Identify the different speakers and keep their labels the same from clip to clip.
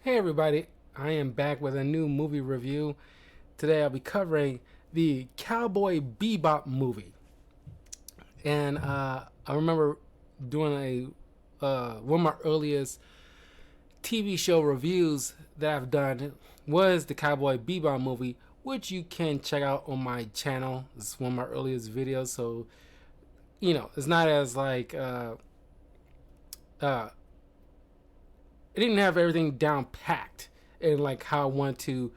Speaker 1: Hey everybody, I am back with a new movie review. Today I'll be covering the Cowboy Bebop movie. And I remember doing one of my earliest TV show reviews that I've done was the Cowboy Bebop movie, which you can check out on my channel. It's one of my earliest videos, so it's not as uh, it didn't have everything down packed and like how I want to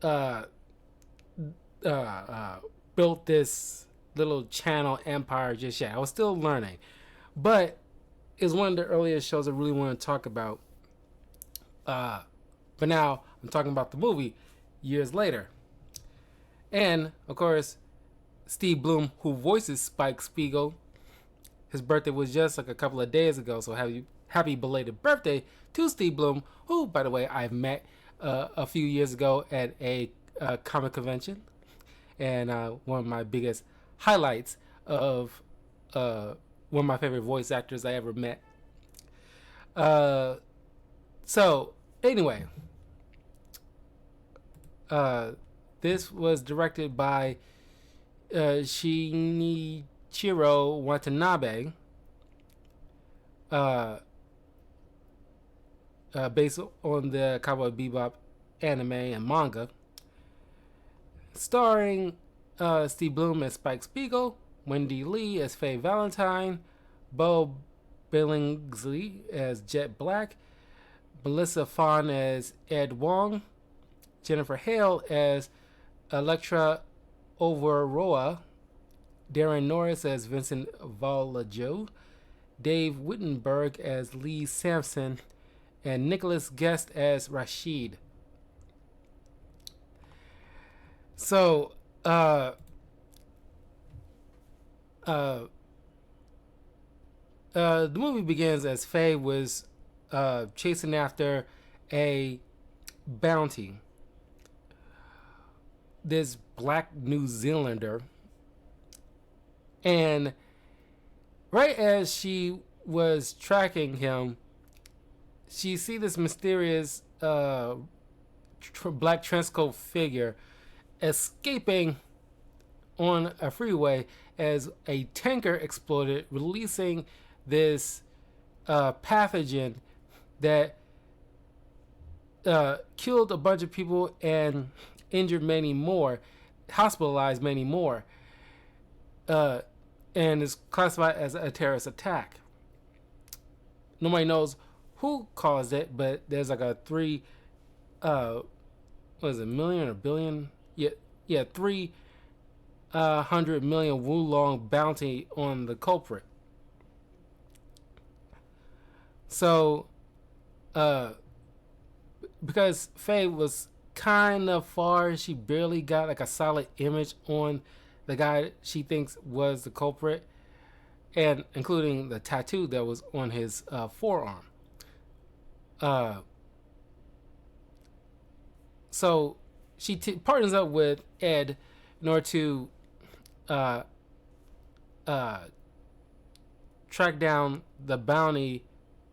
Speaker 1: uh, uh, built this little channel empire just yet. I was still learning, but it's one of the earliest shows I really want to talk about. Uh, but now I'm talking about the movie years later, and of course, Steve Bloom, who voices Spike Spiegel, his birthday was just like a couple of days ago. So happy belated birthday to Steve Bloom, who, by the way, I've met a few years ago at a comic convention, and one of my biggest highlights of one of my favorite voice actors I ever met. Uh, so anyway, uh, this was directed by Shinichiro Watanabe, uh, based on the Cowboy Bebop anime and manga, starring Steve Bloom as Spike Spiegel, Wendy Lee as Faye Valentine, Bo Billingsley as Jet Black, Melissa Fawn as Ed Wong, Jennifer Hale as Electra Overroa, Darren Norris as Vincent Valajo, Dave Wittenberg as Lee Sampson, and Nicholas Guest as Rashid. So, the movie begins as Faye was chasing after a bounty. This black New Zealander. And right as she was tracking him, she see this mysterious black trenchcoat figure escaping on a freeway as a tanker exploded, releasing this pathogen that killed a bunch of people and injured many more, hospitalized many more, and is classified as a terrorist attack. Nobody knows who caused it, but there's like a what is it, million or billion? Yeah, 300 million Wulong bounty on the culprit. So, because Faye was kind of far, she barely got like a solid image on the guy she thinks was the culprit, and including the tattoo that was on his forearm. So she partners up with Ed in order to uh, uh, track down the bounty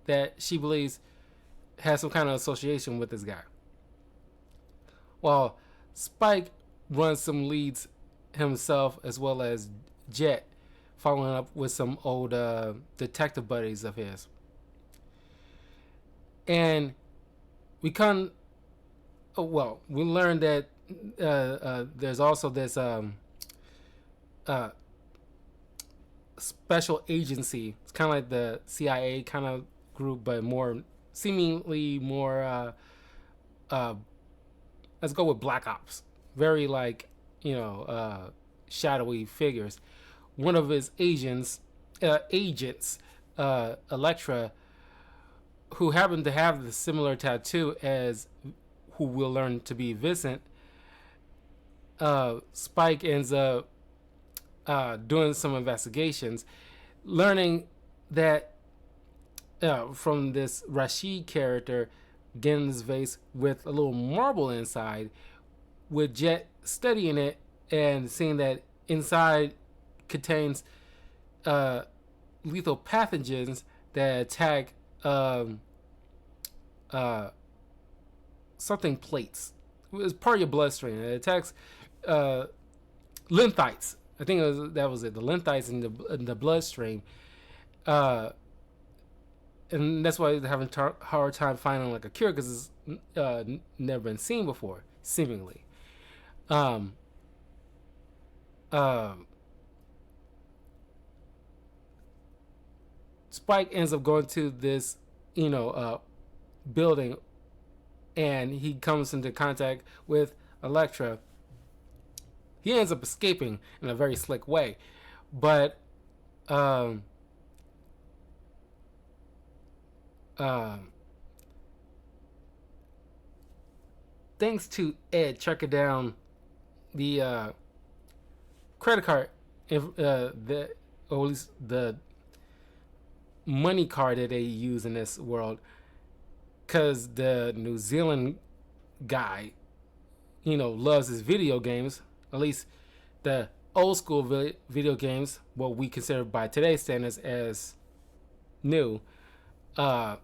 Speaker 1: that she believes has some kind of association with this guy. While Spike runs some leads himself, as well as Jet, following up with some old detective buddies of his. And we we learned that there's also this special agency. It's kind of like the CIA kind of group, but seemingly more. Let's go with Black Ops. Very shadowy figures. One of his agents, Electra, who happened to have the similar tattoo as who we'll learn to be Vincent. Spike ends up doing some investigations, learning that from this Rashid character getting this vase with a little marble inside, with Jet studying it and seeing that inside contains lethal pathogens that attack something plates. It's part of your bloodstream. It attacks uh, lymphites. I think that was it. The lymphites in the bloodstream, uh, and that's why they're having a hard time finding like a cure because it's never been seen before, seemingly. Um, uh, Spike ends up going to this, building, and he comes into contact with Elektra. He ends up escaping in a very slick way, but um, um, thanks to Ed tracking down the credit card, or at least the money card that they use in this world, because the New Zealand guy, loves his video games, at least the old school video games, what we consider by today's standards as new. Uh,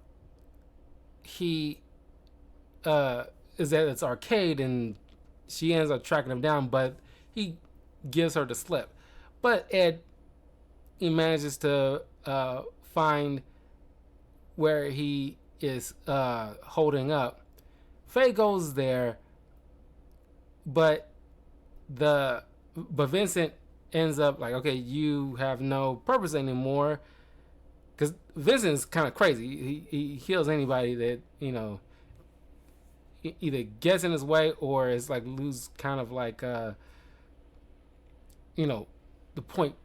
Speaker 1: he is at its arcade, and she ends up tracking him down, but he gives her the slip. But Ed, he manages to find where he is holding up. Faye goes there, but Vincent ends up like, okay, you have no purpose anymore, because Vincent's kind of crazy. He heals anybody that either gets in his way or is like lose kind of like the point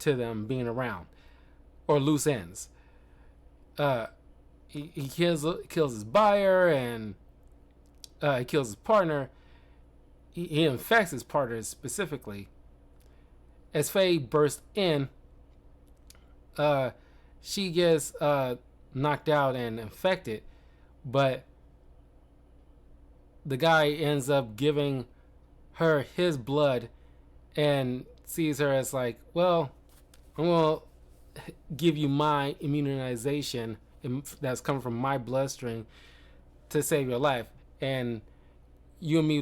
Speaker 1: to them being around, or loose ends. He kills his buyer, and he kills his partner. He infects his partner specifically. As Faye bursts in, she gets knocked out and infected, but the guy ends up giving her his blood and sees her as like, well, I'm gonna give you my immunization that's coming from my bloodstream to save your life, and you and me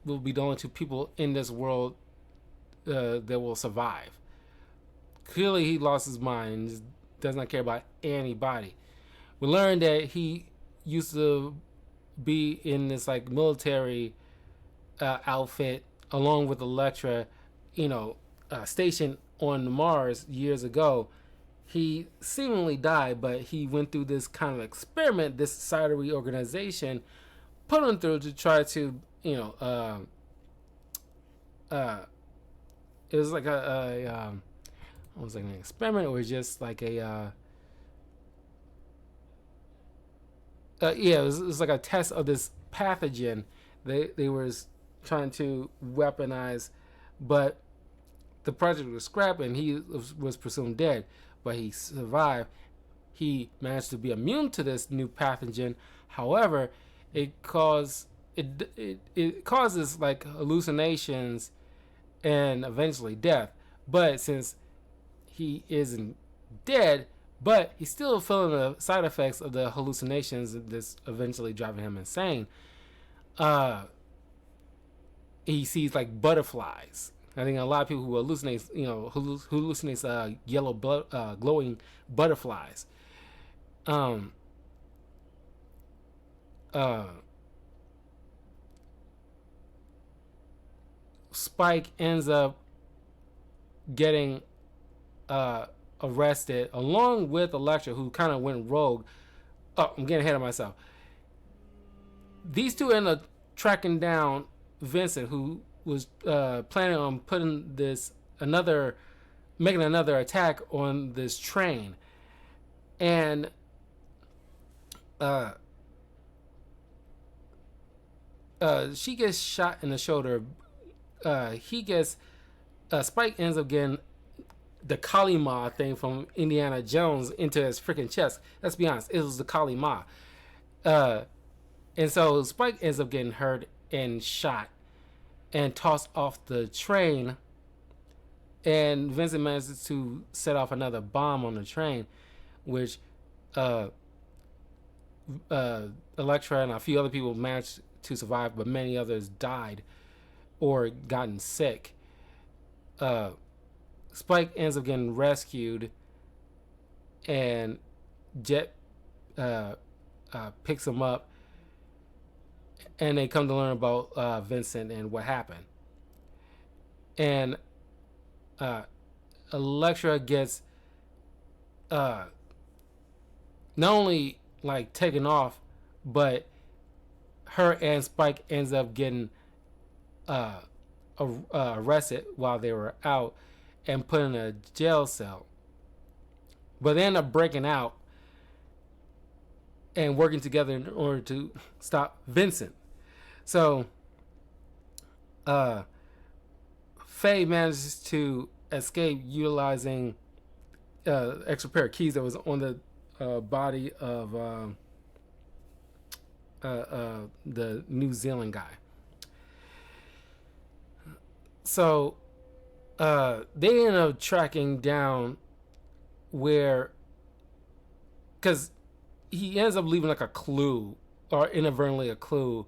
Speaker 1: will be the only two people in this world that will survive. Clearly, he lost his mind and does not care about anybody. We learned that he used to be in this like military outfit along with Elektra, stationed on Mars years ago. He seemingly died, but he went through this kind of experiment this society organization put him through to try to, it was like it was like an experiment, or just like a it was like a test of this pathogen they were trying to weaponize, but the project was scrapped and he was presumed dead, but he survived. He managed to be immune to this new pathogen. However, it causes like hallucinations and eventually death. But since he isn't dead, but he's still feeling the side effects of the hallucinations that's eventually driving him insane. He sees like butterflies. I think a lot of people who hallucinate, hallucinates yellow glowing butterflies. Um, Spike ends up getting arrested along with Elektra, who kind of went rogue. Oh, I'm getting ahead of myself. These two end up tracking down Vincent, who was planning on making another attack on this train, and she gets shot in the shoulder. Spike ends up getting the Kali Ma thing from Indiana Jones into his freaking chest. Let's be honest, it was the Kali Ma. And so Spike ends up getting hurt and shot and tossed off the train. And Vincent manages to set off another bomb on the train, which uh, Elektra and a few other people managed to survive, but many others died or gotten sick. Uh, Spike ends up getting rescued, and Jet uh, picks him up, and they come to learn about Vincent and what happened. And uh, Elektra gets uh, not only like taken off, but her and Spike ends up getting uh, arrested while they were out and put in a jail cell. But they end up breaking out and working together in order to stop Vincent. So, uh, Faye manages to escape utilizing extra pair of keys that was on the body of the New Zealand guy. So they end up tracking down where, because he ends up leaving like a clue, or inadvertently a clue,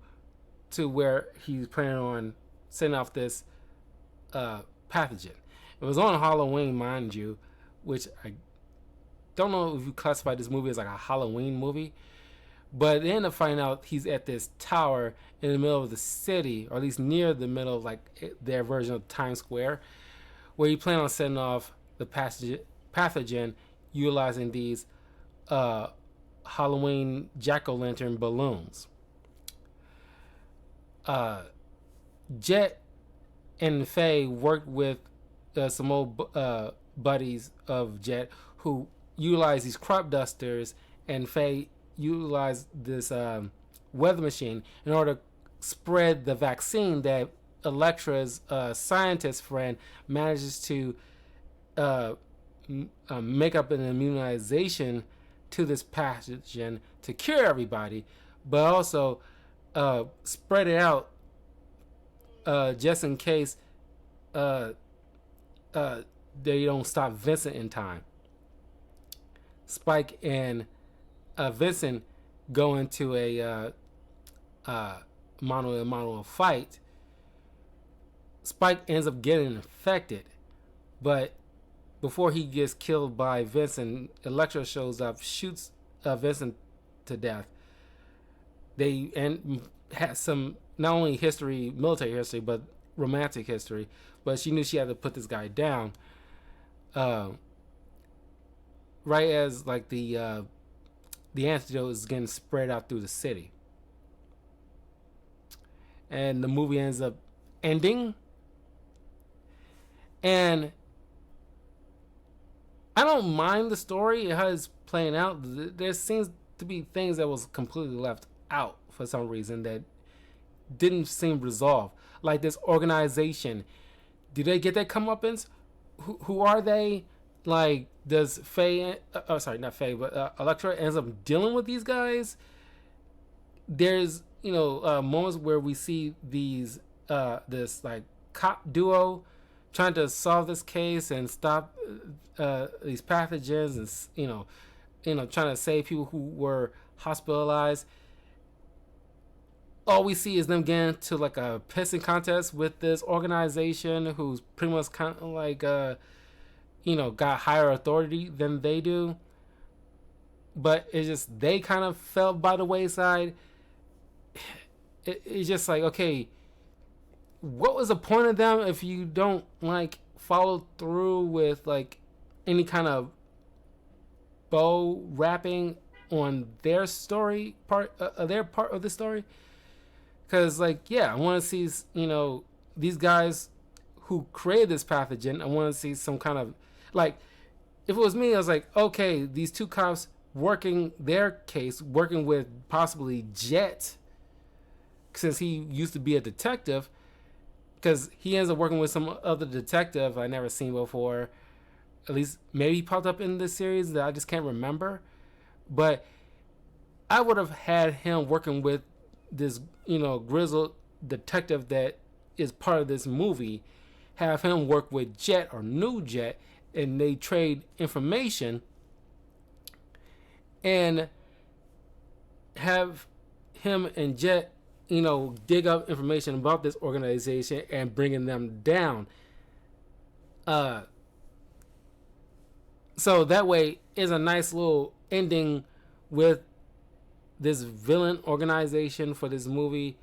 Speaker 1: to where he's planning on sending off this pathogen. It was on Halloween, mind you, which I don't know if you classify this movie as like a Halloween movie, but they end up finding out he's at this tower in the middle of the city, or at least near the middle of like their version of Times Square, where he planned on setting off the pathogen utilizing these Halloween jack-o'-lantern balloons. Jet and Faye worked with some old buddies of Jet who utilized these crop dusters, and Faye utilized this weather machine in order to spread the vaccine that Elektra's scientist friend manages to make up an immunization to this pathogen to cure everybody, but also spread it out just in case they don't stop Vincent in time. Spike and Vincent go into a mano-a-mano fight. Spike ends up getting infected, but before he gets killed by Vincent, Elektra shows up, shoots Vincent to death. They had some not only history, military history, but romantic history. But she knew she had to put this guy down. Right as like the antidote is getting spread out through the city, and the movie ends up ending. And I don't mind the story, how it's playing out. There seems to be things that was completely left out for some reason that didn't seem resolved. Like this organization, do they get their comeuppance? Who are they? Like, does Faye? Not Faye, but Elektra ends up dealing with these guys. There's moments where we see these this like cop duo trying to solve this case and stop these pathogens, and trying to save people who were hospitalized. All we see is them getting to like a pissing contest with this organization who's pretty much kind of like got higher authority than they do, but it's just they kind of fell by the wayside. It's just like, okay, what was the point of them if you don't like follow through with like any kind of bow wrapping on their story part, their part of the story? Because like, yeah, I want to see these guys who created this pathogen. I want to see some kind of like, if it was me, I was like, okay, these two cops working their case, working with possibly Jet, since he used to be a detective, because he ends up working with some other detective I never seen before. At least maybe he popped up in this series that I just can't remember. But I would have had him working with this, grizzled detective that is part of this movie. Have him work with Jet or New Jet, and they trade information. And have him and Jet, dig up information about this organization and bringing them down. Uh, so that way is a nice little ending with this villain organization for this movie,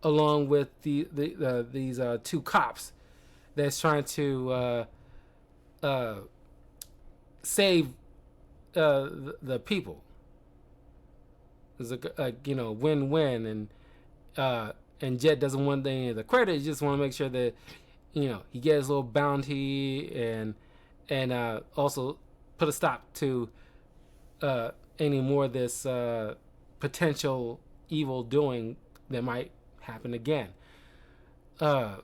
Speaker 1: along with these two cops that's trying to uh, save the people. It's a win-win, and Jet doesn't want any of the credit. He just want to make sure that he gets his little bounty, and also put a stop to any more of this potential evil doing that might happen again. That's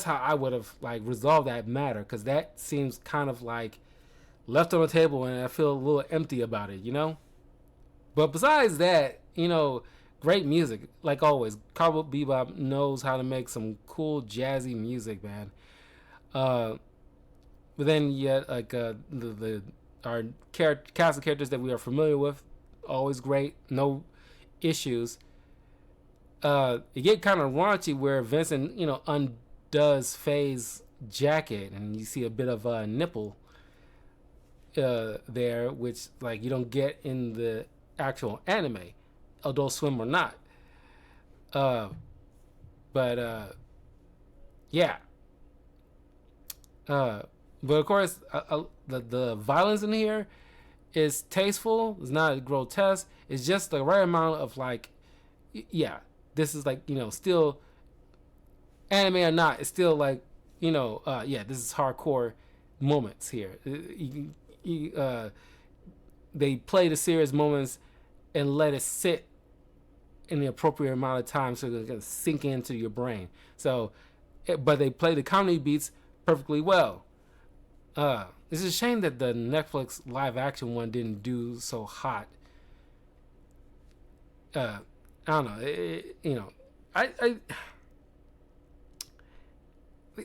Speaker 1: how I would have like resolved that matter, because that seems kind of like left on the table, and I feel a little empty about it, But besides that, great music like always. Cowboy Bebop knows how to make some cool jazzy music, man. But then yet like the our cast of characters that we are familiar with, always great, no issues. It get kind of raunchy where Vincent, undoes Faye's jacket, and you see a bit of a nipple there, which like you don't get in the actual anime, Adult Swim or not. But yeah. But of course, the violence in here is tasteful. It's not grotesque. It's just the right amount of like, yeah, this is like still anime or not. It's still like yeah, this is hardcore moments here. They play the serious moments and let it sit in the appropriate amount of time so it can sink into your brain. So, but they play the comedy beats perfectly well. It's a shame that the Netflix live action one didn't do so hot. I don't know. I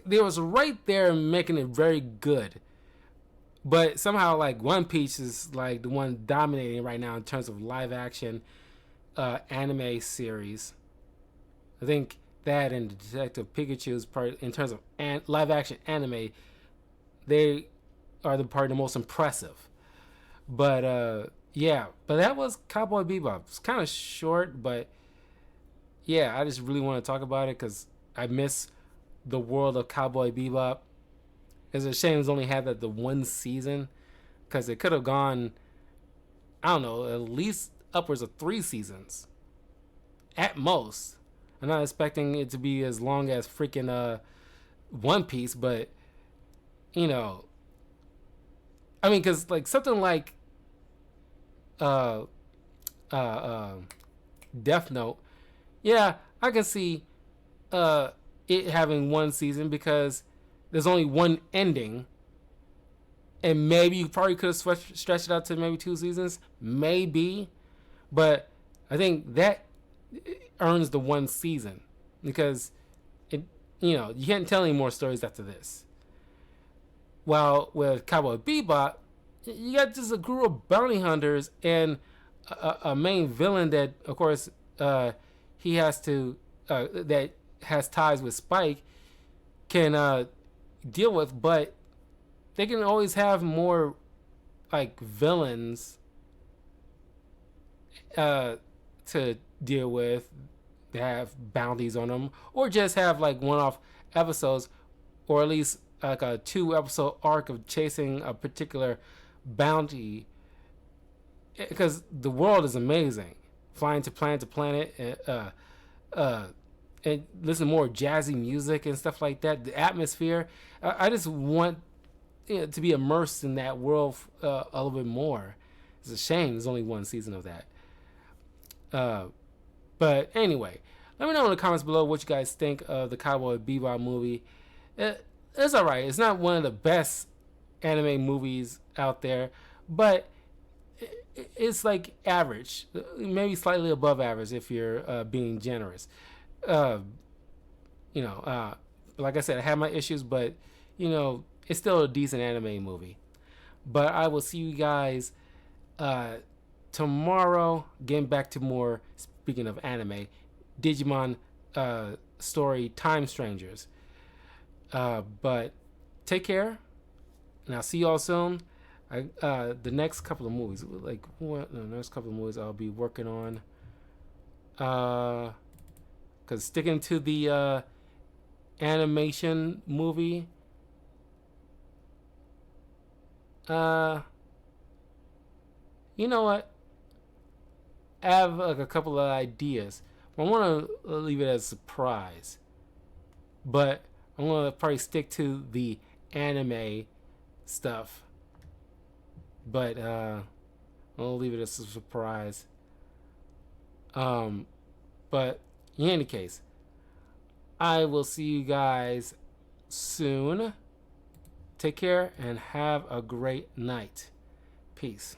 Speaker 1: there was right there making it very good, but somehow like One Piece is like the one dominating right now in terms of live action anime series. I think that and Detective Pikachu's part in terms of live action anime, they are the most impressive. But yeah, but that was Cowboy Bebop. It's kind of short, but yeah, I just really want to talk about it because I miss the world of Cowboy Bebop. It's a shame it's only had the one season, because it could have gone, I don't know, at least upwards of 3 seasons at most. I'm not expecting it to be as long as freaking One Piece, but I mean, because like something like uh, Death Note, yeah, I can see it having one season because there's only one ending, and maybe you probably could have stretched it out to maybe 2 seasons, maybe, but I think that earns the one season because it, you can't tell any more stories after this. While with Cowboy Bebop, you got just a group of bounty hunters and a main villain that, of course, he has to that has ties with Spike can deal with, but they can always have more like villains to deal with. They have bounties on them, or just have like one-off episodes, or at least like a 2-episode arc of chasing a particular bounty, because the world is amazing, flying to planet and listen to more jazzy music and stuff like that, the atmosphere. I just want to be immersed in that world a little bit more. It's a shame there's only one season of that. But anyway, let me know in the comments below what you guys think of the Cowboy Bebop movie. It's alright. It's not one of the best anime movies out there, but it's like average, maybe slightly above average if you're being generous. Like I said, I have my issues, but it's still a decent anime movie. But I will see you guys uh, tomorrow, getting back to more, speaking of anime, Digimon story Time Strangers. But take care, and I'll see y'all soon. The next couple of movies, like what? The next couple of movies I'll be working on. Because sticking to the animation movie, uh, you know what? I have like a couple of ideas. I want to leave it as a surprise, but I'm gonna probably stick to the anime stuff. But I'll leave it as a surprise. Um, but in any case, I will see you guys soon. Take care and have a great night. Peace.